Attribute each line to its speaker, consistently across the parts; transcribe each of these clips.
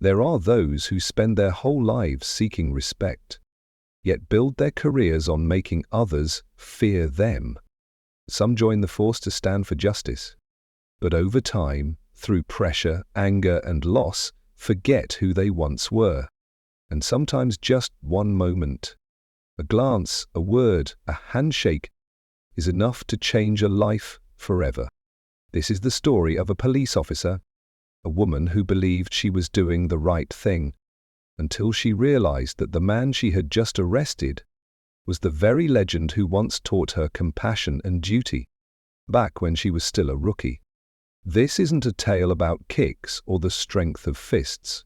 Speaker 1: There are those who spend their whole lives seeking respect, yet build their careers on making others fear them. Some join the force to stand for justice, but over time, through pressure, anger, and loss, forget who they once were. And sometimes just one moment, a glance, a word, a handshake, is enough to change a life forever. This is the story of a police officer, a woman who believed she was doing the right thing, until she realized that the man she had just arrested was the very legend who once taught her compassion and duty, back when she was still a rookie. This isn't a tale about kicks or the strength of fists.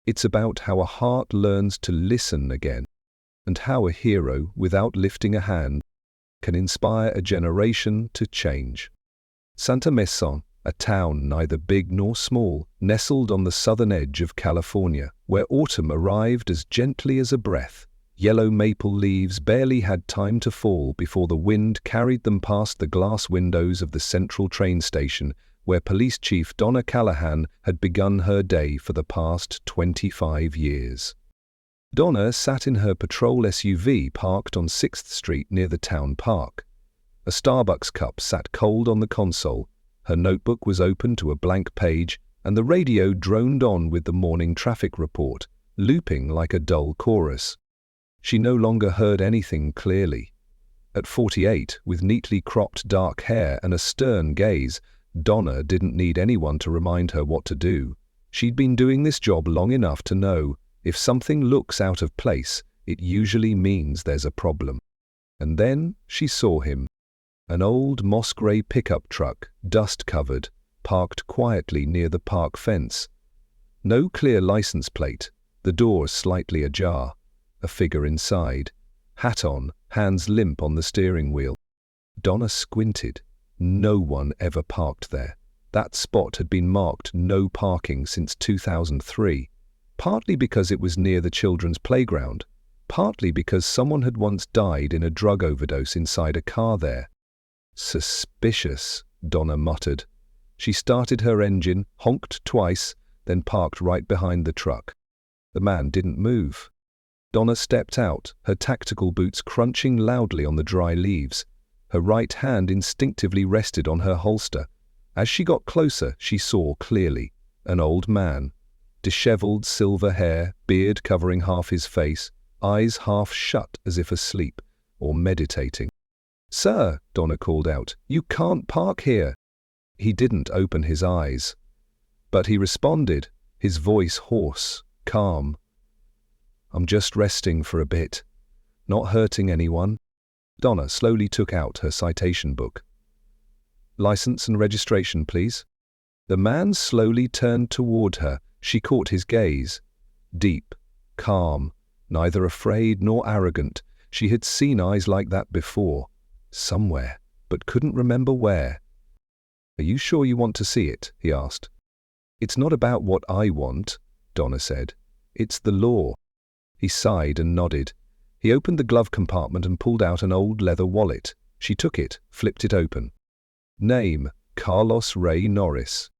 Speaker 1: It's about how a heart learns to listen again, and how a hero, without lifting a hand, can inspire a generation to change. Santa Mesa, a town neither big nor small, nestled on the southern edge of California, where autumn arrived as gently as a breath. Yellow maple leaves barely had time to fall before the wind carried them past the glass windows of the central train station, where Police Chief Donna Callahan had begun her day for the past 25 years. Donna sat in her patrol SUV parked on 6th Street near the town park. A Starbucks cup sat cold on the console, her notebook was open to a blank page, and the radio droned on with the morning traffic report, looping like a dull chorus. She no longer heard anything clearly. At 48, with neatly cropped dark hair and a stern gaze, Donna didn't need anyone to remind her what to do. She'd been doing this job long enough to know, if something looks out of place, it usually means there's a problem. And then she saw him. An old moss-grey pickup truck, dust-covered, parked quietly near the park fence. No clear license plate, the door slightly ajar, a figure inside, hat on, hands limp on the steering wheel. Donna squinted. No one ever parked there. That spot had been marked no parking since 2003, partly because it was near the children's playground, partly because someone had once died in a drug overdose inside a car there. Suspicious, Donna muttered. She started her engine, honked twice, then parked right behind the truck. The man didn't move. Donna stepped out, her tactical boots crunching loudly on the dry leaves. Her right hand instinctively rested on her holster. As she got closer, she saw clearly. An old man. Disheveled silver hair, beard covering half his face, eyes half shut as if asleep or meditating. "Sir," Donna called out, "you can't park here." He didn't open his eyes. But he responded, his voice hoarse, calm. "I'm just resting for a bit. Not hurting anyone." Donna slowly took out her citation book. "License and registration, please." The man slowly turned toward her. She caught his gaze. Deep, calm, neither afraid nor arrogant. She had seen eyes like that before. Somewhere, but couldn't remember where. "Are you sure you want to see it?" he asked. "It's not about what I want," Donna said. "It's the law." He sighed and nodded. He opened the glove compartment and pulled out an old leather wallet. She took it, flipped it open. Name, Carlos Ray Norris.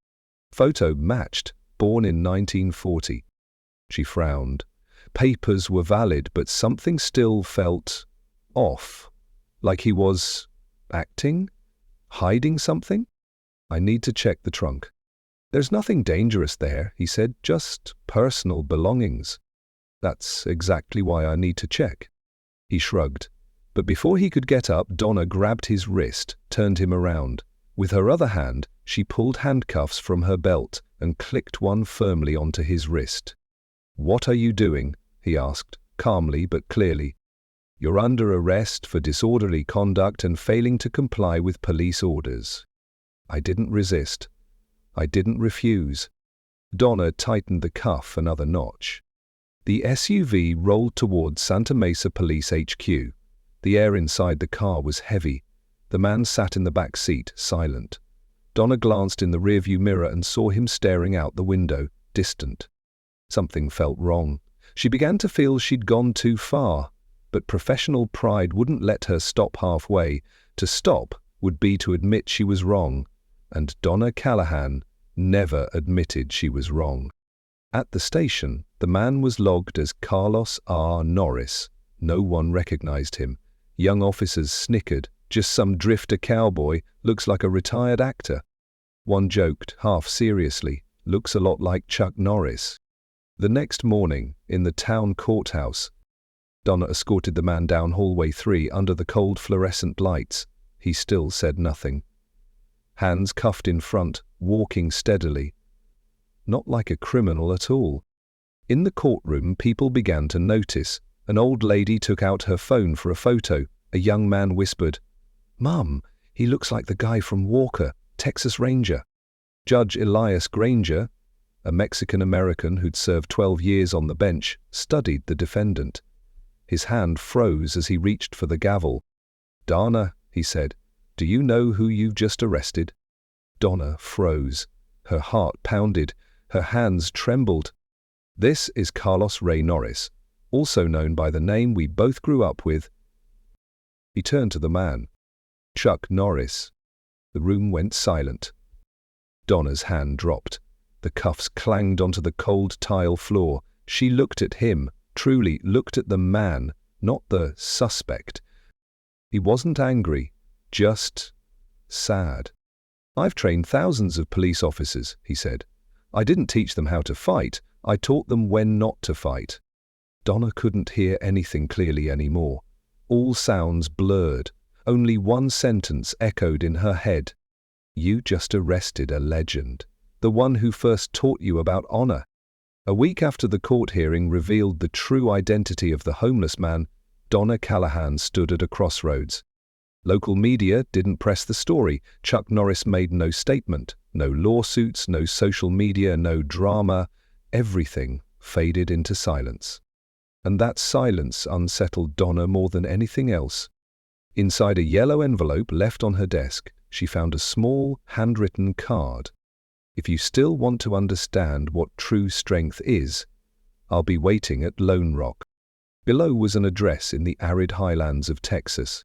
Speaker 1: Photo matched, born in 1940. She frowned. Papers were valid, but something still felt off. Like he was acting? Hiding something? "I need to check the trunk." "There's nothing dangerous there," he said, "just personal belongings." "That's exactly why I need to check." He shrugged. But before he could get up, Donna grabbed his wrist, turned him around. With her other hand, she pulled handcuffs from her belt and clicked one firmly onto his wrist. "What are you doing?" he asked, calmly but clearly. "You're under arrest for disorderly conduct and failing to comply with police orders." I didn't resist. I didn't refuse. Donna tightened the cuff another notch. The SUV rolled towards Santa Mesa Police HQ. The air inside the car was heavy. The man sat in the back seat, silent. Donna glanced in the rearview mirror and saw him staring out the window, distant. Something felt wrong. She began to feel she'd gone too far, but professional pride wouldn't let her stop halfway. To stop would be to admit she was wrong, and Donna Callahan never admitted she was wrong. At the station, the man was logged as Carlos R. Norris. No one recognized him. Young officers snickered. Just some drifter cowboy, looks like a retired actor. One joked, half seriously, looks a lot like Chuck Norris. The next morning, in the town courthouse, Donna escorted the man down hallway 3 under the cold fluorescent lights. He still said nothing. Hands cuffed in front, walking steadily. Not like a criminal at all. In the courtroom, people began to notice. An old lady took out her phone for a photo. A young man whispered, "Mum, he looks like the guy from Walker, Texas Ranger." Judge Elias Granger, a Mexican-American who'd served 12 years on the bench, studied the defendant. His hand froze as he reached for the gavel. "Donna," he said, "do you know who you've just arrested?" Donna froze. Her heart pounded. Her hands trembled. "This is Carlos Ray Norris, also known by the name we both grew up with." He turned to the man. "Chuck Norris." The room went silent. Donna's hand dropped. The cuffs clanged onto the cold tile floor. She looked at him, truly looked at the man, not the suspect. He wasn't angry, just sad. "I've trained thousands of police officers," he said. "I didn't teach them how to fight, I taught them when not to fight." Donna couldn't hear anything clearly anymore. All sounds blurred. Only one sentence echoed in her head. "You just arrested a legend. The one who first taught you about honor." A week after the court hearing revealed the true identity of the homeless man, Donna Callahan stood at a crossroads. Local media didn't press the story. Chuck Norris made no statement. No lawsuits, no social media, no drama. Everything faded into silence. And that silence unsettled Donna more than anything else. Inside a yellow envelope left on her desk, she found a small, handwritten card. "If you still want to understand what true strength is, I'll be waiting at Lone Rock." Below was an address in the arid highlands of Texas.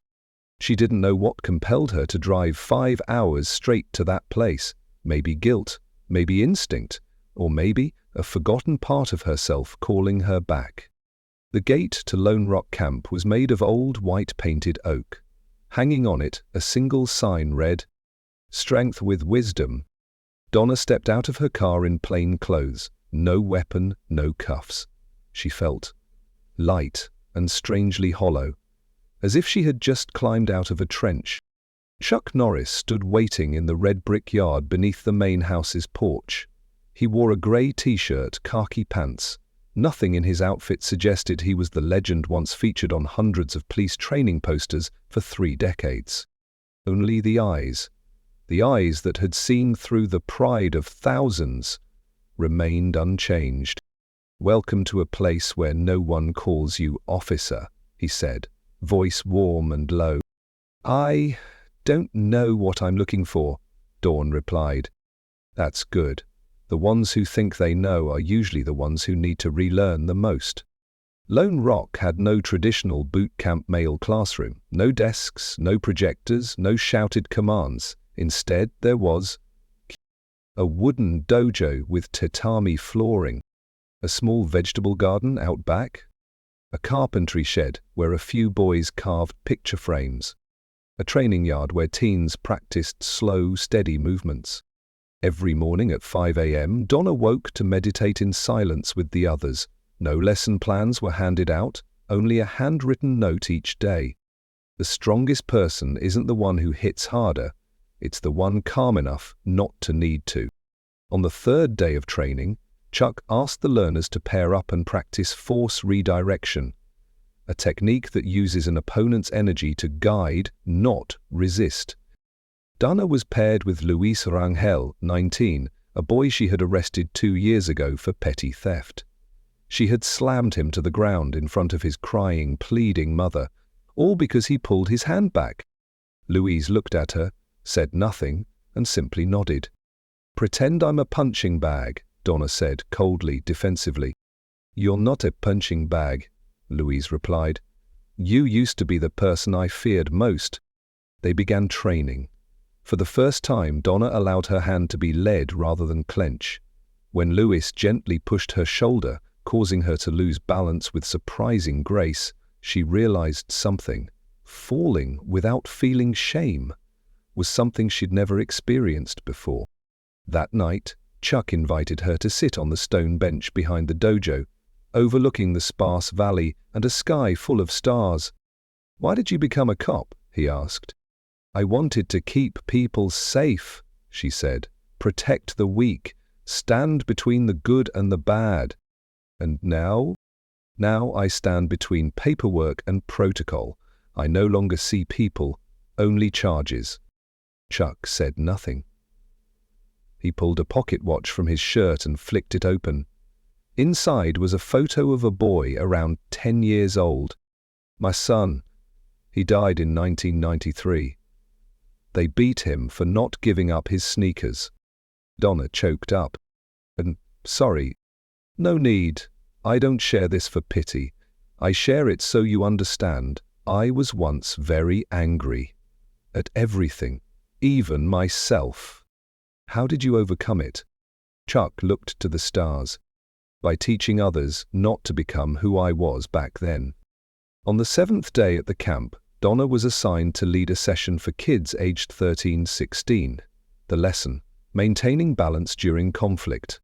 Speaker 1: She didn't know what compelled her to drive 5 hours straight to that place. Maybe guilt, maybe instinct, or maybe a forgotten part of herself calling her back. The gate to Lone Rock Camp was made of old white-painted oak. Hanging on it, a single sign read, "Strength with Wisdom." Donna stepped out of her car in plain clothes. No weapon, no cuffs. She felt light and strangely hollow, as if she had just climbed out of a trench. Chuck Norris stood waiting in the red brick yard beneath the main house's porch. He wore a grey t-shirt, khaki pants. Nothing in his outfit suggested he was the legend once featured on hundreds of police training posters for 3 decades. Only the eyes that had seen through the pride of thousands, remained unchanged. "Welcome to a place where no one calls you officer," he said, voice warm and low. "I don't know what I'm looking for," Dawn replied. "That's good. The ones who think they know are usually the ones who need to relearn the most." Lone Rock had no traditional boot camp male classroom, no desks, no projectors, no shouted commands. Instead, there was a wooden dojo with tatami flooring, a small vegetable garden out back, a carpentry shed where a few boys carved picture frames, a training yard where teens practiced slow, steady movements. Every morning at 5 a.m., Donna woke to meditate in silence with the others. No lesson plans were handed out, only a handwritten note each day. The strongest person isn't the one who hits harder, it's the one calm enough not to need to. On the 3rd day of training, Chuck asked the learners to pair up and practice force redirection, a technique that uses an opponent's energy to guide, not resist. Donna was paired with Luis Rangel, 19, a boy she had arrested 2 years ago for petty theft. She had slammed him to the ground in front of his crying, pleading mother, all because he pulled his hand back. Louise looked at her, said nothing, and simply nodded. "Pretend I'm a punching bag," Donna said, coldly, defensively. "You're not a punching bag," Louise replied. "You used to be the person I feared most." They began training. For the first time, Donna allowed her hand to be led rather than clench. When Lewis gently pushed her shoulder, causing her to lose balance with surprising grace, she realized something. Falling without feeling shame was something she'd never experienced before. That night, Chuck invited her to sit on the stone bench behind the dojo, overlooking the sparse valley and a sky full of stars. "Why did you become a cop?" he asked. "I wanted to keep people safe," she said. "Protect the weak, stand between the good and the bad. And now I stand between paperwork and protocol. I no longer see people, only charges." Chuck said nothing. He pulled a pocket watch from his shirt and flicked it open. Inside was a photo of a boy around 10 years old. "My son. He died in 1993. They beat him for not giving up his sneakers." Donna choked up. "And sorry. No need. I don't share this for pity. I share it so you understand. I was once very angry. At everything. Even myself." "How did you overcome it?" Chuck looked to the stars. "By teaching others not to become who I was back then." On the 7th day at the camp, Donna was assigned to lead a session for kids aged 13-16. The lesson: maintaining balance during conflict.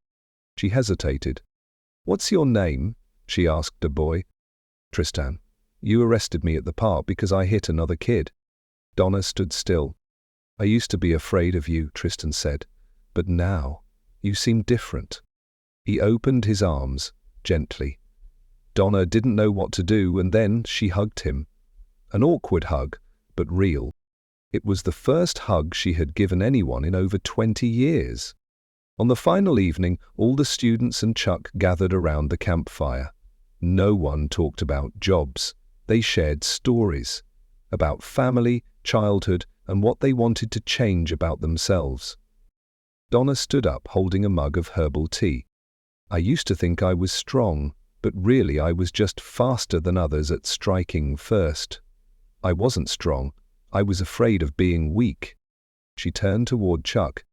Speaker 1: She hesitated. "What's your name?" she asked a boy. "Tristan. You arrested me at the park because I hit another kid." Donna stood still. "I used to be afraid of you," Tristan said, "but now you seem different." He opened his arms, gently. Donna didn't know what to do, and then she hugged him. An awkward hug, but real. It was the first hug she had given anyone in over 20 years. On the final evening, all the students and Chuck gathered around the campfire. No one talked about jobs. They shared stories about family, childhood, and what they wanted to change about themselves. Donna stood up holding a mug of herbal tea. "I used to think I was strong, but really I was just faster than others at striking first. I wasn't strong. I was afraid of being weak." She turned toward Chuck.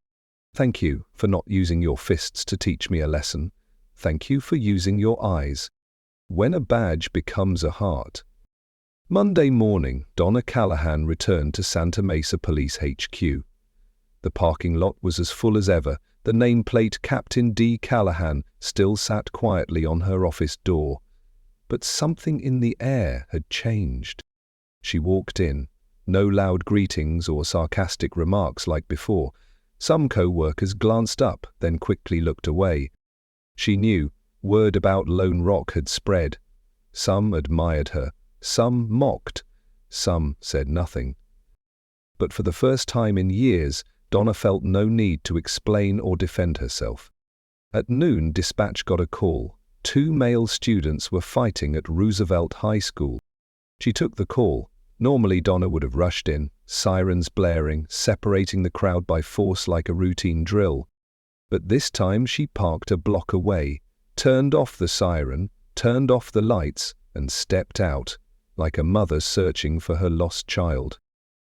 Speaker 1: "Thank you for not using your fists to teach me a lesson. Thank you for using your eyes. When a badge becomes a heart." Monday morning, Donna Callahan returned to Santa Mesa Police HQ. The parking lot was as full as ever. The nameplate Captain D. Callahan still sat quietly on her office door. But something in the air had changed. She walked in. No loud greetings or sarcastic remarks like before. Some co-workers glanced up, then quickly looked away. She knew word about Lone Rock had spread. Some admired her, some mocked, some said nothing. But for the first time in years, Donna felt no need to explain or defend herself. At noon, dispatch got a call. 2 male students were fighting at Roosevelt High School. She took the call. Normally, Donna would have rushed in, sirens blaring, separating the crowd by force like a routine drill. But this time she parked a block away, turned off the siren, turned off the lights, and stepped out, like a mother searching for her lost child.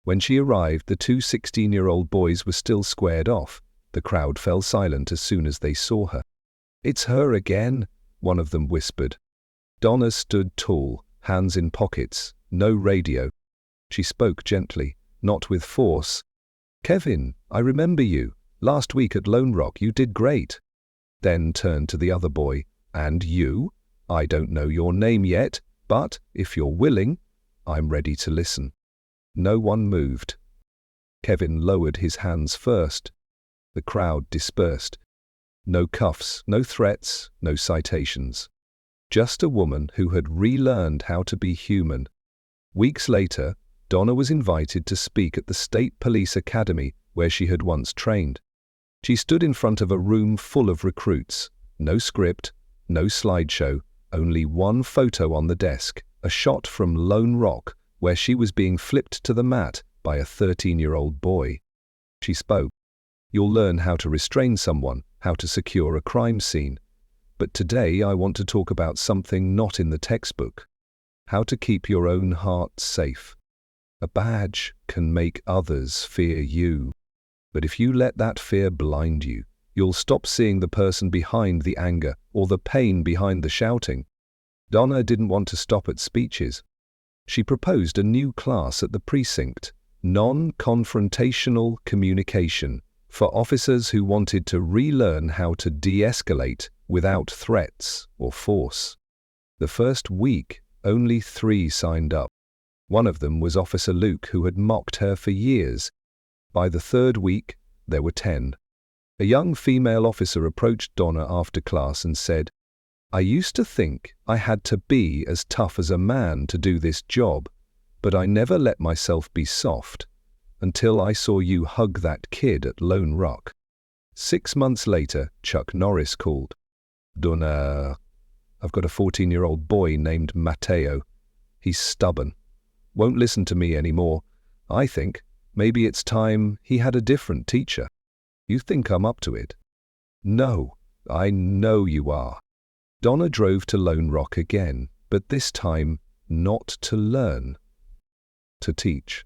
Speaker 1: When she arrived, the 2 16-year-old boys were still squared off. The crowd fell silent as soon as they saw her. "It's her again," one of them whispered. Donna stood tall, hands in pockets, no radio. She spoke gently, not with force. "Kevin, I remember you. Last week at Lone Rock you did great." Then turned to the other boy. "And you? I don't know your name yet, but if you're willing, I'm ready to listen." No one moved. Kevin lowered his hands first. The crowd dispersed. No cuffs, no threats, no citations. Just a woman who had relearned how to be human. Weeks later, Donna was invited to speak at the State Police Academy where she had once trained. She stood in front of a room full of recruits. No script, no slideshow, only one photo on the desk, a shot from Lone Rock, where she was being flipped to the mat by a 13-year-old boy. She spoke. "You'll learn how to restrain someone, how to secure a crime scene. But today I want to talk about something not in the textbook. How to keep your own heart safe. A badge can make others fear you. But if you let that fear blind you, You'll stop seeing the person behind the anger or the pain behind the shouting. Donna didn't want to stop at speeches. She proposed a new class at the precinct, non-confrontational communication, for officers who wanted to relearn how to de-escalate without threats or force. The first week, only 3 signed up. One of them was Officer Luke, who had mocked her for years. By the 3rd week, there were 10. A young female officer approached Donna after class and said, "I used to think I had to be as tough as a man to do this job, but I never let myself be soft until I saw you hug that kid at Lone Rock." 6 months later, Chuck Norris called. "Donna, I've got a 14-year-old boy named Matteo. He's stubborn. Won't listen to me anymore. I think maybe it's time he had a different teacher. You think I'm up to it?" "No, I know you are." Donna drove to Lone Rock again, but this time not to learn, to teach.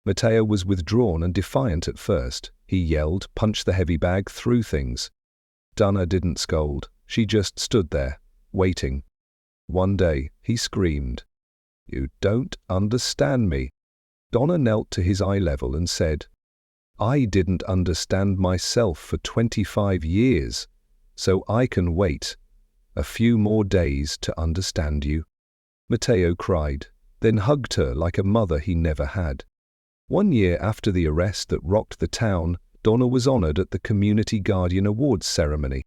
Speaker 1: Matteo was withdrawn and defiant at first. He yelled, punched the heavy bag, threw things. Donna didn't scold. She just stood there, waiting. One day, he screamed, "You don't understand me." Donna knelt to his eye level and said, "I didn't understand myself for 25 years, so I can wait a few more days to understand you." Matteo cried, then hugged her like a mother he never had. 1 year after the arrest that rocked the town, Donna was honored at the Community Guardian Awards ceremony.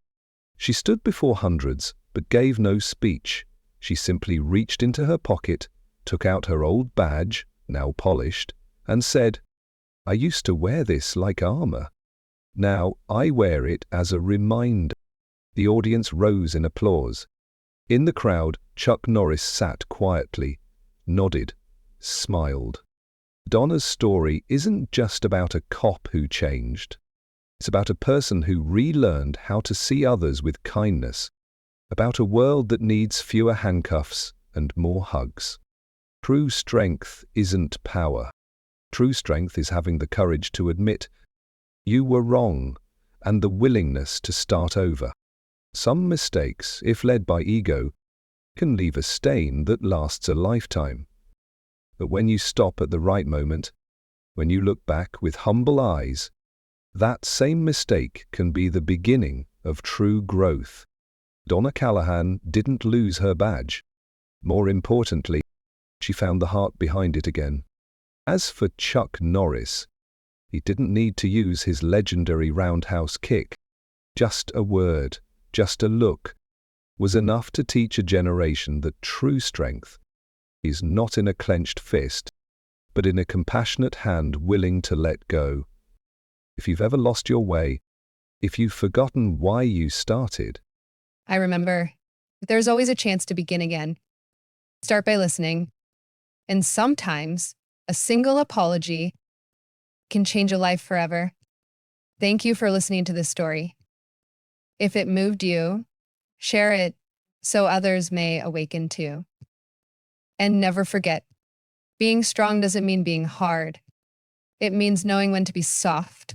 Speaker 1: She stood before hundreds, but gave no speech. She simply reached into her pocket, took out her old badge, now polished, and said, "I used to wear this like armor. Now I wear it as a reminder." The audience rose in applause. In the crowd, Chuck Norris sat quietly, nodded, smiled. Donna's story isn't just about a cop who changed. It's about a person who relearned how to see others with kindness, about a world that needs fewer handcuffs and more hugs. True strength isn't power. True strength is having the courage to admit you were wrong and the willingness to start over. Some mistakes, if led by ego, can leave a stain that lasts a lifetime. But when you stop at the right moment, when you look back with humble eyes, that same mistake can be the beginning of true growth. Donna Callahan didn't lose her badge. More importantly, she found the heart behind it again. As for Chuck Norris, he didn't need to use his legendary roundhouse kick. Just a word, just a look, was enough to teach a generation that true strength is not in a clenched fist, but in a compassionate hand willing to let go. If you've ever lost your way, if you've forgotten why you started,
Speaker 2: I remember, there's always a chance to begin again. Start by listening. And sometimes, a single apology can change a life forever. Thank you for listening to this story. If it moved you, share it so others may awaken too. And never forget, being strong doesn't mean being hard. It means knowing when to be soft